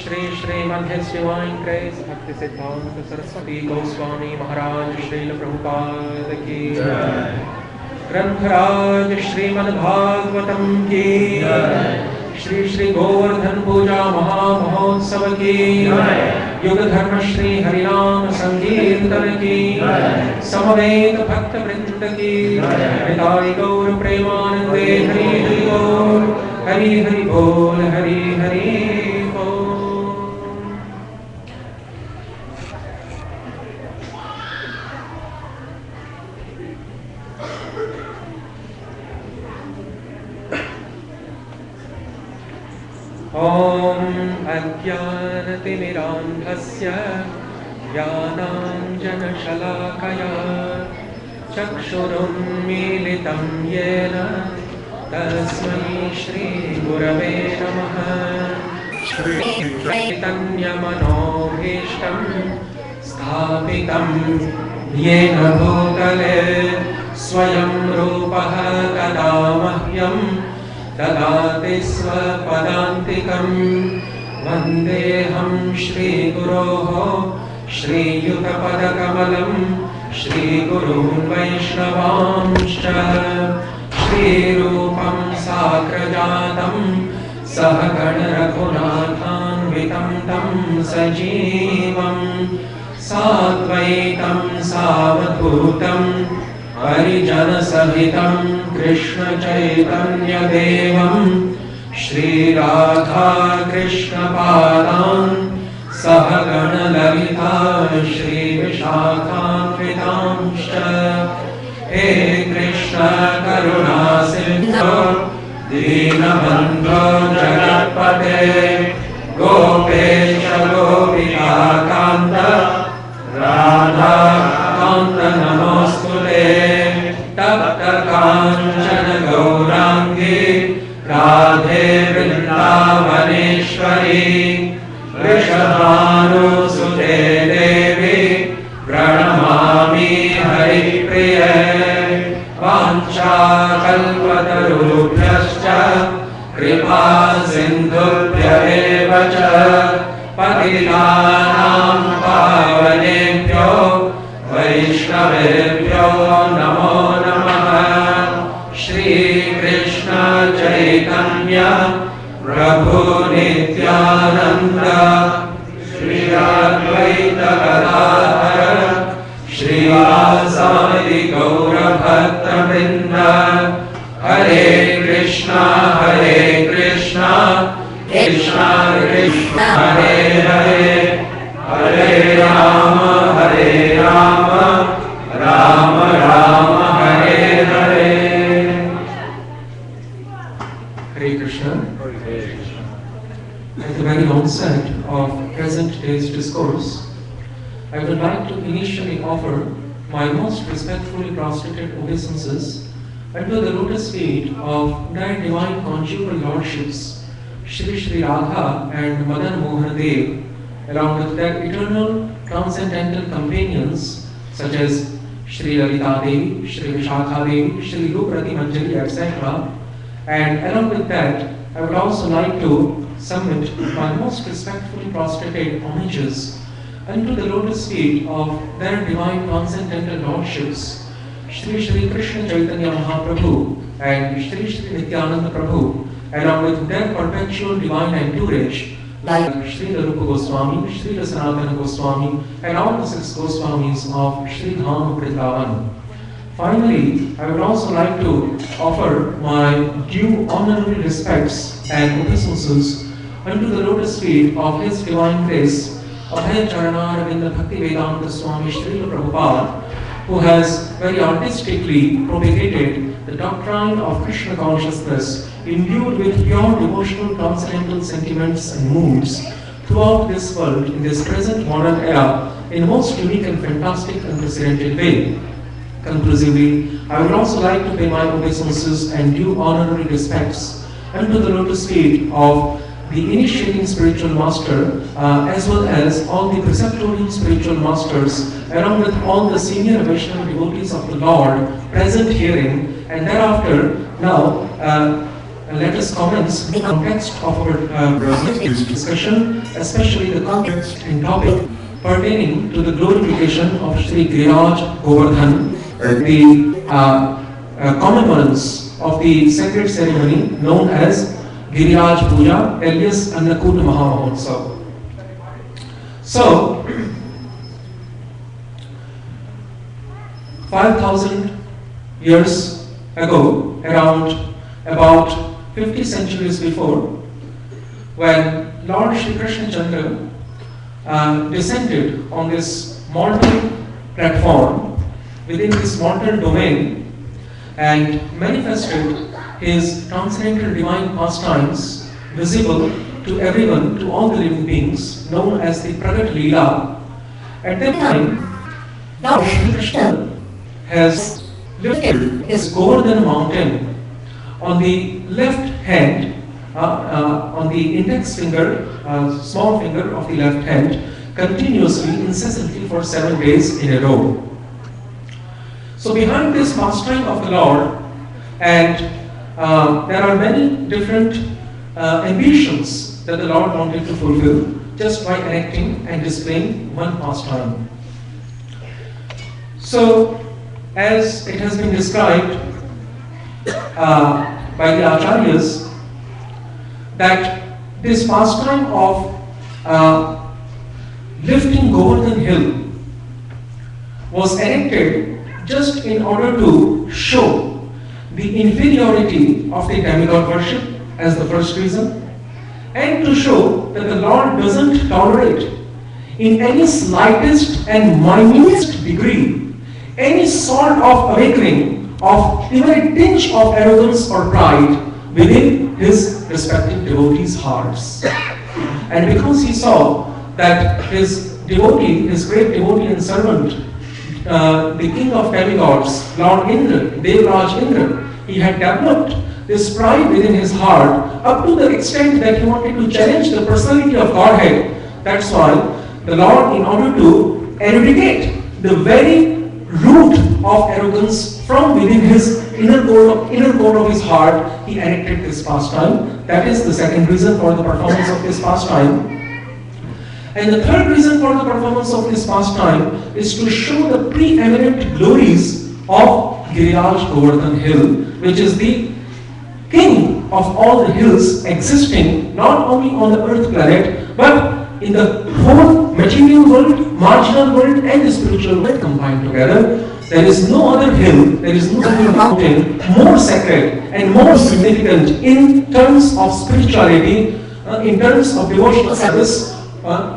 श्री श्रीमद् शिवाय ग्रेस भक्ति सिद्धांत सरस्वती गोस्वामी महाराज श्रील प्रभुपाद की ग्रंथराज श्रीमद् भागवतम की श्री श्री गोवर्धन पूजा महामहोत्सव की युग धर्म श्री हरिनाम संकीर्तन की समवेत भक्त वृंद की हृदय गौर प्रेमानंदे हरि हरि बोल हरि हरि बोल हरि हरि अज्ञानतिमिरान्धस्य ज्ञानाञ्जनशलाकया चक्षुरुन्मीलितं येन तस्मै श्रीगुरवे नमः। चैतन्यमनोभीष्टं स्थापितं येन भूतले स्वयं रूपः तदा मह्यं ददाति स्वपदान्तिकम्। वन्देऽहं श्रीगुरोः श्रीयुतपदकमलं श्रीगुरून् वैष्णवांश्च श्रीरूपं साग्रजातं सहगणरघुनाथान्वितं तं सजीवं साद्वैतं सावधूतं हरिजनसहितं कृष्णचैतन्यदेवं श्रीराधा कृष्णपादान् सहगणललिता श्रीविशाखान्वितांश्च। हे कृष्ण करुणा सिन्धो दीनबन्धो जगत्पते गोपेश गोपिकान्त राधाकान्त नमोऽस्तुते। तप्त काञ्चन गौराङ्गी राधे वृन्दावनेश्वरी वृषभानुसुते देवी प्रणमामि हरिप्रिये। वाञ्छाकल्पतरुभ्यश्च कृपा सिन्धुभ्येव च पतितानां पावनेभ्यो वैष्णवेभ्यो नमो नमः। श्रीकृष्ण चैतन्य प्रभु नित्यानन्द श्री अद्वैत गदाधर श्रीवासादि गौरभक्तवृन्द। हरे Krishna Krishna Krishna Hare Hare Hare Ram Ram Ram Hare Hare. Hare Krishna. At the very onset of present day's discourse, I would like to initially offer my most respectfully prostrated obeisances unto the lotus feet of their divine conjugal lordships, Shri Shri Radha and Madan Mohan Dev, along with their eternal transcendental companions such as Shri Lalita Devi, Shri Vishakha Devi, Shri Ruprati Manjari, etc., And along with that, I would also like to submit my most respectfully prostrated homages unto the lotus feet of their divine transcendental lordships, Shri Shri Krishna Chaitanya Mahaprabhu and Shri Shri Nityananda Prabhu, along with their perpetual divine entourage, like Shri Rupa Goswami, Shri Sanatana Goswami, and all the 6 Goswamis of Shri Dham Vrindavan. Finally, I would also like to offer my due honorary respects and obeisances unto the lotus feet of His Divine Grace, Abhay Charana Ravinda Bhakti Vedanta Swami Srila Prabhupada, who has very artistically propagated the doctrine of Krishna consciousness imbued with pure devotional transcendental sentiments and moods throughout this world in this present modern era in a most unique and fantastic and unprecedented way. Conclusively, I would also like to pay my obeisances and due honorary respects unto the lotus feet of the initiating spiritual master, as well as all the preceptorial spiritual masters, along with all the senior Vaishnava devotees of the Lord present herein. And thereafter, now, let us commence the context of our discussion, especially the context and topic pertaining to the glorification of Sri Giriraj Govardhan, the commemorance of the sacred ceremony known as Giriraj Puja, alias Annakut Mahamahotsav. So, 5,000 years ago, around about 50 centuries before, when Lord Shri Krishna Chandra descended on this mortal platform, within this mortal domain, and manifested His transcendental divine pastimes visible to everyone, to all the living beings, known as the Pragat Leela. At that time, now Shri Krishna has lifted his Govardhan mountain on the left hand, on the index finger, small finger of the left hand, continuously, incessantly for 7 days in a row. So behind this pastime of the Lord, and there are many different ambitions that the Lord wanted to fulfill just by enacting and displaying one pastime. So, as it has been described by the Acharyas, that this pastime of lifting Govardhan Hill was enacted just in order to show the inferiority of the demigod worship as the first reason, and to show that the Lord doesn't tolerate in any slightest and minutest degree any sort of awakening of even a tinge of arrogance or pride within His respective devotees' hearts. And because He saw that His devotee, His great devotee and servant, the king of demigods, Lord Indra, Devraj Indra, he had developed this pride within his heart up to the extent that he wanted to challenge the personality of Godhead. That's why the Lord, in order to eradicate the very root of arrogance from within his inner core of his heart, He enacted this pastime. That is the second reason for the performance of this pastime. And the third reason for the performance of this pastime is to show the preeminent glories of Giriraj Govardhan Hill, which is the king of all the hills existing not only on the earth planet, but in the whole material world, marginal world, and the spiritual world combined together. There is no other hill, there is no other mountain more sacred and more significant in terms of spirituality, in terms of devotional service,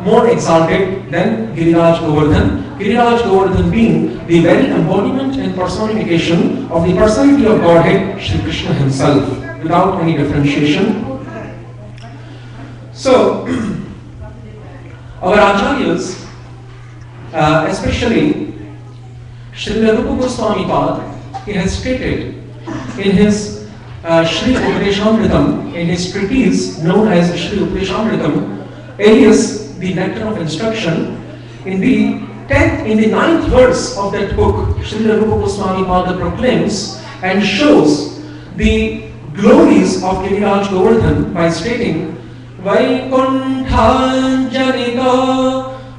more exalted than Giriraj Govardhan. Giriraj Govardhan being the very embodiment and personification of the personality of Godhead, Shri Krishna Himself, without any differentiation. So, our Acharyas, especially Shri Rupa Goswami Pad, he has stated in his Shri Upadeshamritam, in his treatise known as Shri Upadeshamritam, alias the Nectar of Instruction, in the 9th verse of that book, Shri Rupa Goswami Pada proclaims and shows the glories of Giriraj Govardhan by stating Vaikunthanjanita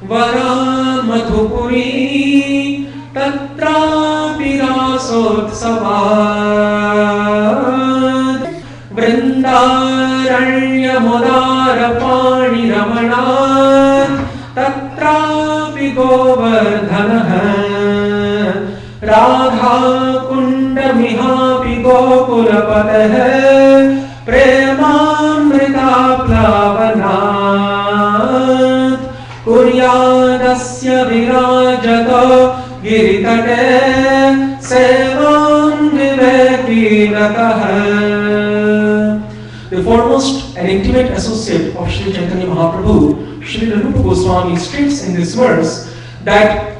Vara Madhupuri Tatra Virasotsavad Vrindaranya Mudara Pani Ramana Tatra Govardhanaha Radha Kunda Mihapi Gopurapataha Premamrita Plavanat Kuryadasya Virajata Giritate Sevam Vivekirataha. The foremost and intimate associate of Sri Chaitanya Mahaprabhu, Sri Rupa Goswami, states in this verse that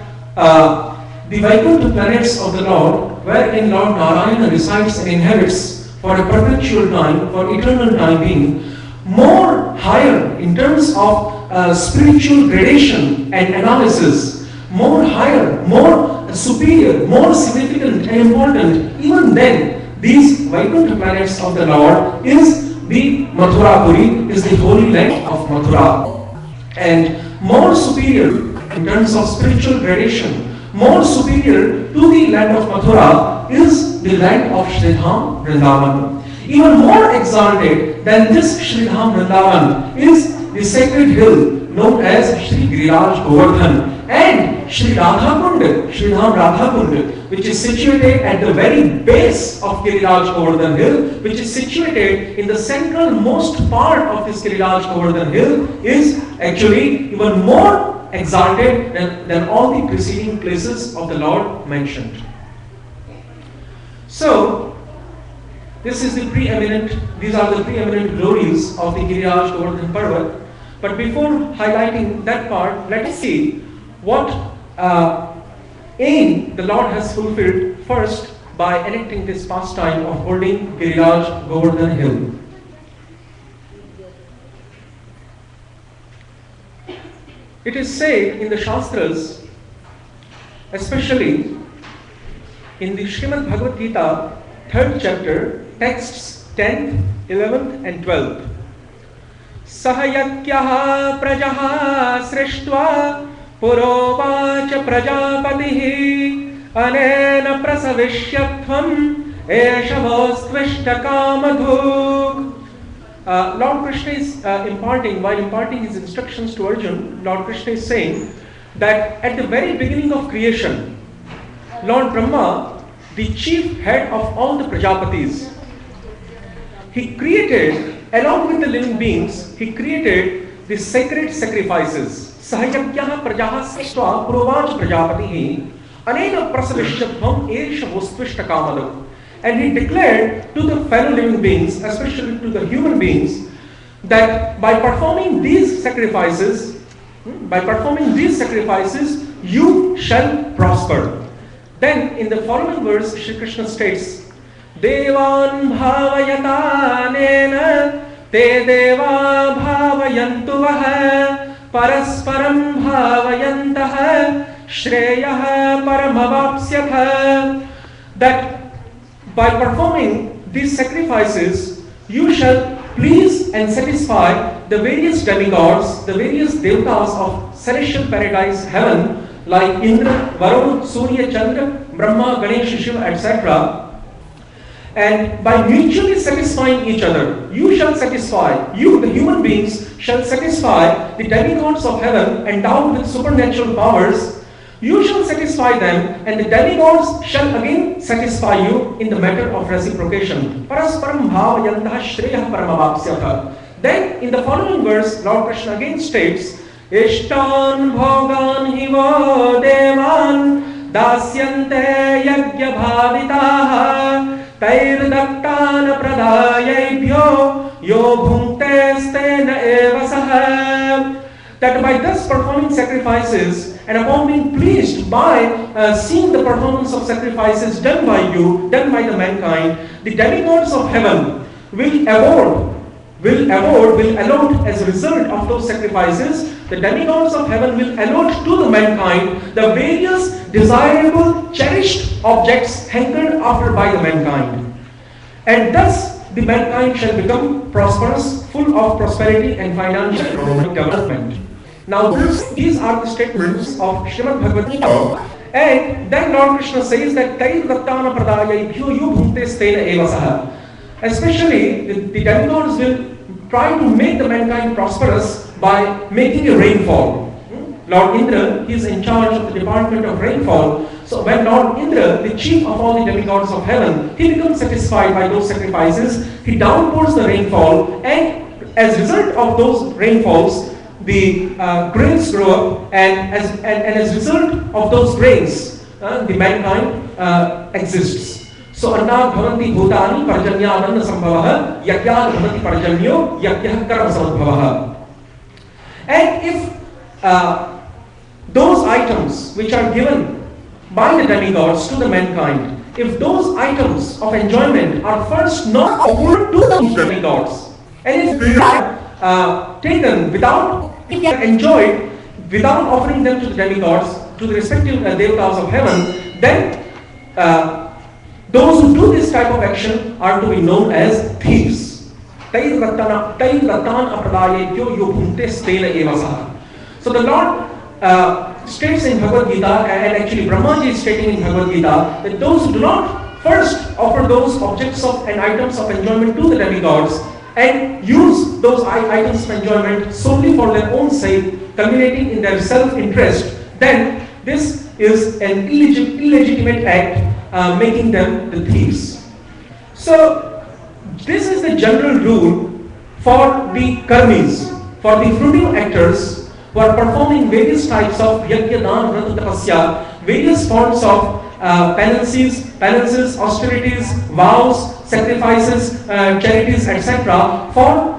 the Vaikuntha planets of the Lord, wherein Lord Narayana resides and inhabits for a perpetual time, for eternal time being, more higher in terms of spiritual gradation and analysis, more higher, more superior, more significant and important, even then, these Vaikuntha planets of the Lord is the Mathurapuri, is the holy land of Mathura. And more superior in terms of spiritual gradation, more superior to the land of Mathura is the land of Sridham Vrindavan. Even more exalted than this Sridham Vrindavan is the sacred hill known as Sri Giriraj Govardhan and Sri Radhakund, Sridham Radhakund, which is situated at the very base of Giriraj Govardhan hill, which is situated in the central most part of this Giriraj Govardhan hill, is actually even more exalted than all the preceding places of the Lord mentioned. So, these are the preeminent glories of the Giriraj Govardhan Parvat. But before highlighting that part, let us see what aim the Lord has fulfilled first by enacting this pastime of holding Giriraj Govardhan hill. It is said in the Shastras, especially in the Srimad Bhagavad Gita, 3rd chapter, texts 10th, 11th and 12th. Sahayakyaha prajaha srishtva purovacha prajapatihi anena prasavishyatvam eshavostvishta kamadhuk. Lord Krishna is while imparting his instructions to Arjuna, Lord Krishna is saying that at the very beginning of creation, Lord Brahma, the chief head of all the Prajapatis, he created, along with the living beings, he created the sacred sacrifices. Sahayakyaha prajaha srishtva purovach prajapatihi anena prasavishyatvam eshavostvishta kamadhuk. And he declared to the fellow living beings, especially to the human beings, that by performing these sacrifices, you shall prosper. Then in the following verse, Shri Krishna states, Devan bhavayatanena te deva bhavayantu vaha parasparam bhavayantaha shreyaha paramavapsyatha. That by performing these sacrifices, you shall please and satisfy the various demigods, the various devatas of celestial paradise heaven, like Indra, Varun, Surya, Chandra, Brahma, Ganesha, Shiva, etc. And by mutually satisfying each other, you, the human beings, shall satisfy the demigods of heaven endowed with supernatural powers. You shall satisfy them, and the demigods shall again satisfy you in the matter of reciprocation. Parasparam bhavayantaha shreyaha paramavapsyatha. Then, in the following verse, Lord Krishna again states, Ishtan bhogan hivo devan dasyante yagya bhavitaha tair daktana pradayebhyo yo bhunte stena eva saha. That by thus performing sacrifices and upon being pleased by seeing the performance of sacrifices done by you, done by the mankind, the demigods of heaven will allot as a result of those sacrifices, the demigods of heaven will allot to the mankind the various desirable, cherished objects hankered after by the mankind. And thus the mankind shall become prosperous, full of prosperity and financial development. Now these are the statements of Srimad Bhagavad Gita. And then Lord Krishna says that Tair Dattana Pradayabhyo Yubhunte Stena Evasaha. Especially the demigods will try to make the mankind prosperous by making a rainfall. Lord Indra, he is in charge of the department of rainfall. So when Lord Indra, the chief of all the demigods of heaven, he becomes satisfied by those sacrifices, he downpours the rainfall, and as a result of those rainfalls, the grains grow up, and as a result of those grains, the mankind exists. So anna bhavanti bhutani parjanyananna sambhavaha yakyat bhavati parjanyo yakyah karma samudbhavaha. And if those items which are given by the demigods to the mankind, if those items of enjoyment are first not offered to the demigods, and if they are taken without, if they are enjoyed without offering them to the demigods, to the respective devatas of heaven, then those who do this type of action are to be known as thieves. So the Lord states in Bhagavad Gita, and actually Brahmaji is stating in Bhagavad Gita, that those who do not first offer those objects of and items of enjoyment to the demigods and use those items of enjoyment solely for their own sake, culminating in their self-interest, then this is an illegitimate act, making them the thieves. So this is the general rule for the karmis, for the fruitive actors who are performing various types of yajna, dana, vrata, tapasya, various forms of penances, austerities, vows, sacrifices, charities, etc., for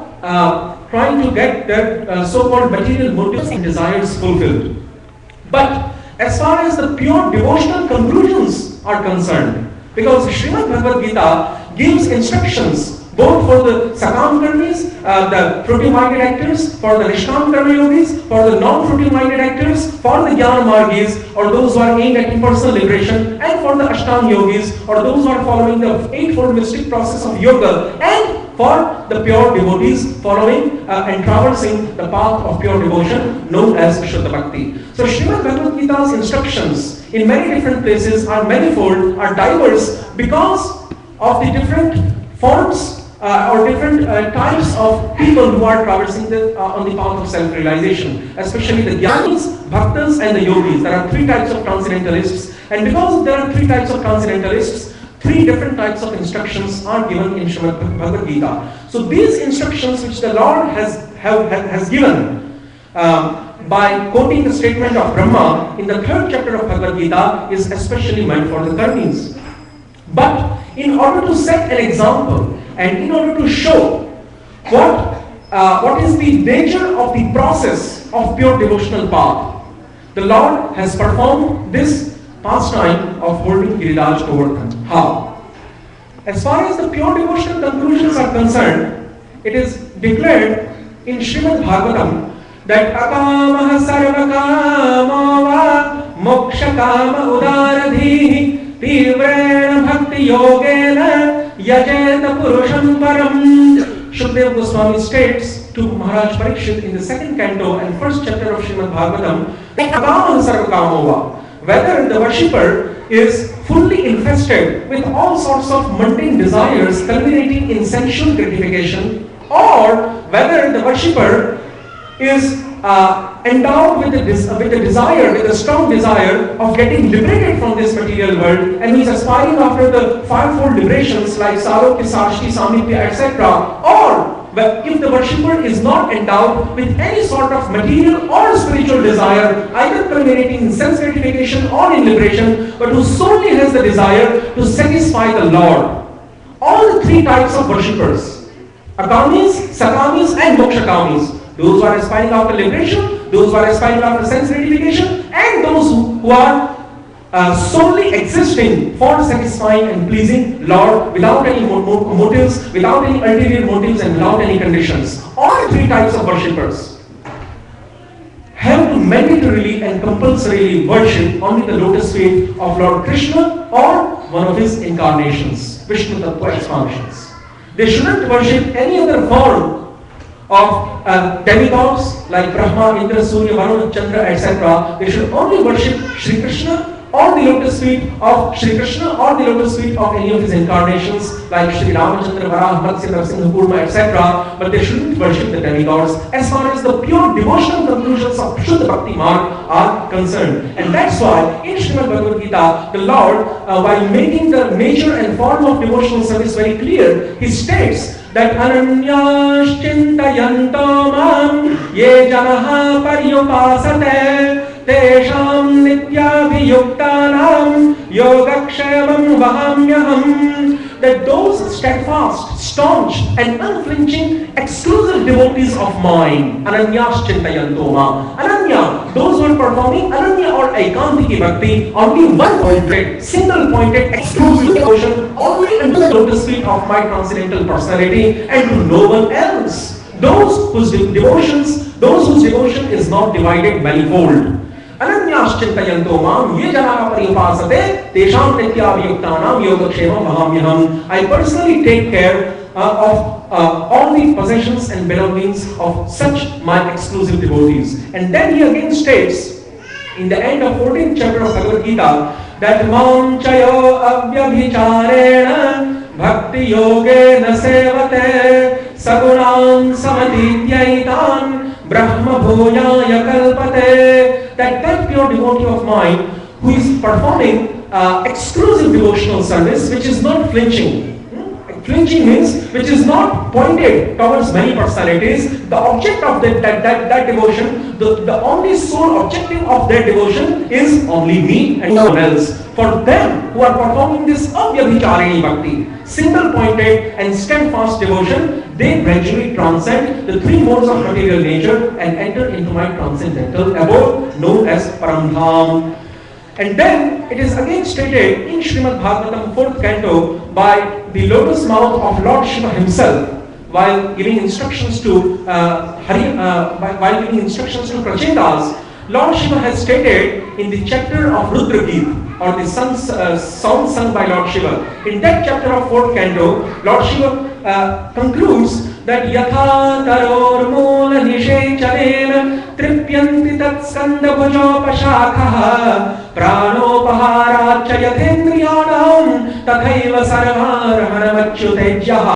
trying to get their so-called material motives and desires fulfilled. But as far as the pure devotional conclusions are concerned, because Srimad Bhagavad Gita gives instructions both for the Sakam Karmis, the fruitive-minded actors, for the Nishkam Karma Yogis, for the non-fruitive-minded actors, for the Jnana Margis, or those who are aimed at impersonal liberation, and for the Ashtanga Yogis, or those who are following the eightfold mystic process of yoga, and for the pure devotees following and traversing the path of pure devotion known as Shuddha Bhakti. So Srimad Bhagavad Gita's instructions in many different places are manifold, are diverse, because of the different forms or different types of people who are traversing on the path of self-realization, especially the Jnanis, Bhaktas, and the Yogis. There are three types of transcendentalists, and because there are three types of transcendentalists, three different types of instructions are given in Srimad Bhagavad Gita. So these instructions which the Lord has given by quoting the statement of Brahma in the third chapter of Bhagavad Gita is especially meant for the karmis. But in order to set an example and in order to show what is the nature of the process of pure devotional path, the Lord has performed this pastime of holding Giriraj Govardhan. How? As far as the pure devotional conclusions are concerned, it is declared in Srimad Bhagavatam that akamaha sarvakama va mokshakama udaradhi tivrena bhakti yogena yajeta purusham param. Shukdev Goswami states to Maharaj Parikshit in the second canto and first chapter of Srimad Bhagavatam that akamaha sarvakama va, whether the worshipper is fully infested with all sorts of mundane desires culminating in sensual gratification, or whether the worshipper is endowed with a strong desire of getting liberated from this material world, and he is aspiring after the fivefold liberations like Sarokya, Sashti, Samipya, etc. Or if the worshipper is not endowed with any sort of material or spiritual desire, either culminating in sense gratification or in liberation, but who solely has the desire to satisfy the Lord. All the three types of worshippers, Akamis, Sakamis, and Mokshakamis, those who are aspiring after liberation, those who are aspiring after sense gratification, and those who are solely existing for satisfying and pleasing Lord without any motives, without any ulterior motives, and without any conditions. All three types of worshippers have to mandatorily and compulsorily worship only the lotus feet of Lord Krishna or one of his incarnations, Vishnu Tattva expansions. They shouldn't worship any other form of demigods like Brahma, Indra, Surya, Varuna, Chandra, etc. They should only worship Sri Krishna or the lotus feet of Sri Krishna or the lotus feet of any of his incarnations like Sri Ramachandra, Varaha, Matsya, Narasimha, Kurma, etc. But they shouldn't worship the demigods as far as the pure devotional conclusions of Shuddha Bhakti Marg are concerned. And that's why in Srimad Bhagavad Gita, the Lord, while making the nature and form of devotional service very clear, he states that Ananyas Chintayanto Mam Ye Janaha Paryupasate Tesham Nityabhiyuktanam Yogakshemam Vahamyaham. That those steadfast, staunch and unflinching exclusive devotees of mine, Ananyas Chintayanto Mam. Ananya, those who are performing Ananya or Aikantiki Bhakti, only one pointed, single pointed, exclusive devotion, only unto the lotus feet of my transcendental personality and to no one else. Those whose devotion is not divided manifold. Ananyas Chintayanto Mam Ye Janaha Paryupasate Tesham Nityabhiyuktanam Yogakshemam Vahamyaham. I personally take care of all the possessions and belongings of such my exclusive devotees. And then he again states in the end of 14th chapter of Bhagavad Gita that Mam Chayo Avyabhicharena Bhakti Yogena Sevate Sagunam Samadhityaitan Brahma Bhujaya Kalpate. That pure devotee of mine who is performing exclusive devotional service which is not flinching. Flinching means which is not pointed towards many personalities. The object of that devotion, the only sole objective of their devotion is only me and no one else. For them who are performing this Avyabhicharini Bhakti, single pointed and steadfast devotion, they gradually transcend the three modes of material nature and enter into my transcendental abode known as Paramdham. And then it is again stated in Srimad Bhagavatam 4th canto by the lotus mouth of Lord Shiva himself while giving instructions to Prachetas. Lord Shiva has stated in the chapter of Rudra Geet, or the song sung by Lord Shiva. In that chapter of 4th canto, Lord Shiva concludes that Yatha Taror Moola Nishechalena Tripyanti Tat Skanda Bhujopashakha Pranopaharacha Yathendriyanam Tathaiva Sarvar Hanamachyutejyaha.